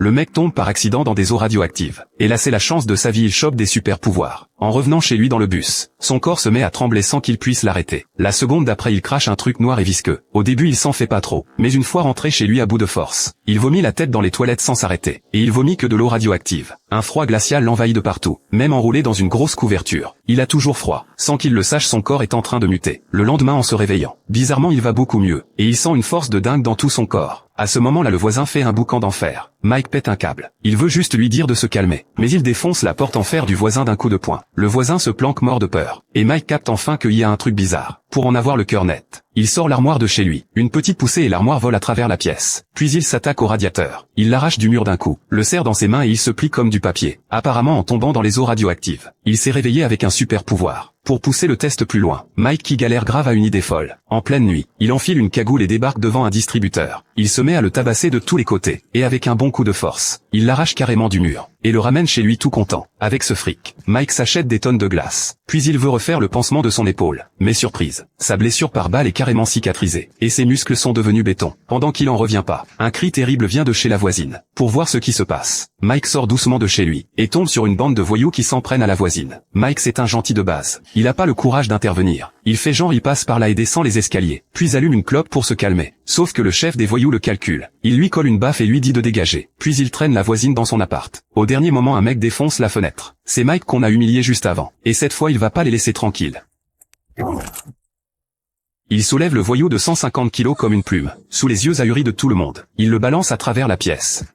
Le mec tombe par accident dans des eaux radioactives. Et là c'est la chance de sa vie, il chope des super pouvoirs. En revenant chez lui dans le bus, son corps se met à trembler sans qu'il puisse l'arrêter. La seconde d'après il crache un truc noir et visqueux. Au début il s'en fait pas trop, mais une fois rentré chez lui à bout de force, il vomit la tête dans les toilettes sans s'arrêter. Et il vomit que de l'eau radioactive. Un froid glacial l'envahit de partout, même enroulé dans une grosse couverture. Il a toujours froid. Sans qu'il le sache, son corps est en train de muter. Le lendemain en se réveillant, bizarrement il va beaucoup mieux, et il sent une force de dingue dans tout son corps. À ce moment-là le voisin fait un boucan d'enfer. Mike pète un câble. Il veut juste lui dire de se calmer, mais il défonce la porte en fer du voisin d'un coup de poing. Le voisin se planque mort de peur, et Mike capte enfin qu'il y a un truc bizarre. Pour en avoir le cœur net, il sort l'armoire de chez lui. Une petite poussée et l'armoire vole à travers la pièce. Puis il s'attaque au radiateur. Il l'arrache du mur d'un coup, le serre dans ses mains et il se plie comme du papier. Apparemment en tombant dans les eaux radioactives, il s'est réveillé avec un super pouvoir. Pour pousser le test plus loin, Mike qui galère grave a une idée folle. En pleine nuit, il enfile une cagoule et débarque devant un distributeur. Il se met à le tabasser de tous les côtés, et avec un bon coup de force, il l'arrache carrément du mur, et le ramène chez lui tout content. Avec ce fric, Mike s'achète des tonnes de glace. Puis il veut refaire le pansement de son épaule. Mais surprise, sa blessure par balle est carrément cicatrisée, et ses muscles sont devenus béton. Pendant qu'il en revient pas, un cri terrible vient de chez la voisine. Pour voir ce qui se passe, Mike sort doucement de chez lui, et tombe sur une bande de voyous qui s'en prennent à la voisine. Mike c'est un gentil de base. Il a pas le courage d'intervenir. Il fait genre il passe par là et descend les escaliers, puis allume une clope pour se calmer. Sauf que le chef des voyous le calcule. Il lui colle une baffe et lui dit de dégager. Puis il traîne la voisine dans son appart. Au dernier moment un mec défonce la fenêtre. C'est Mike qu'on a humilié juste avant. Et cette fois il va pas les laisser tranquilles. Il soulève le voyou de 150 kilos comme une plume, sous les yeux ahuris de tout le monde. Il le balance à travers la pièce.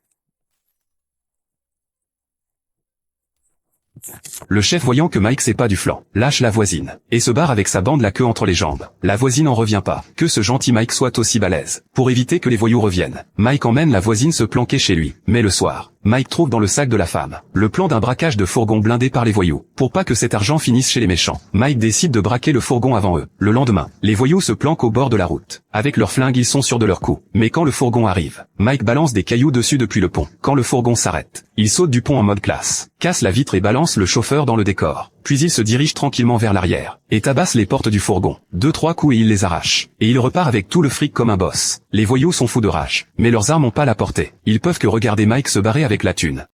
Le chef voyant que Mike c'est pas du flanc, lâche la voisine, et se barre avec sa bande la queue entre les jambes. La voisine en revient pas, que ce gentil Mike soit aussi balèze. Pour éviter que les voyous reviennent, Mike emmène la voisine se planquer chez lui. Mais le soir, Mike trouve dans le sac de la femme le plan d'un braquage de fourgon blindé par les voyous. Pour pas que cet argent finisse chez les méchants, Mike décide de braquer le fourgon avant eux. Le lendemain, les voyous se planquent au bord de la route. Avec leurs flingues ils sont sûrs de leur coup. Mais quand le fourgon arrive, Mike balance des cailloux dessus depuis le pont. Quand le fourgon s'arrête, il saute du pont en mode classe, casse la vitre et balance le chauffeur dans le décor. Puis il se dirige tranquillement vers l'arrière, et tabasse les portes du fourgon. 2-3 coups et il les arrache. Et il repart avec tout le fric comme un boss. Les voyous sont fous de rage, mais leurs armes ont pas la portée. Ils peuvent que regarder Mike se barrer avec la thune.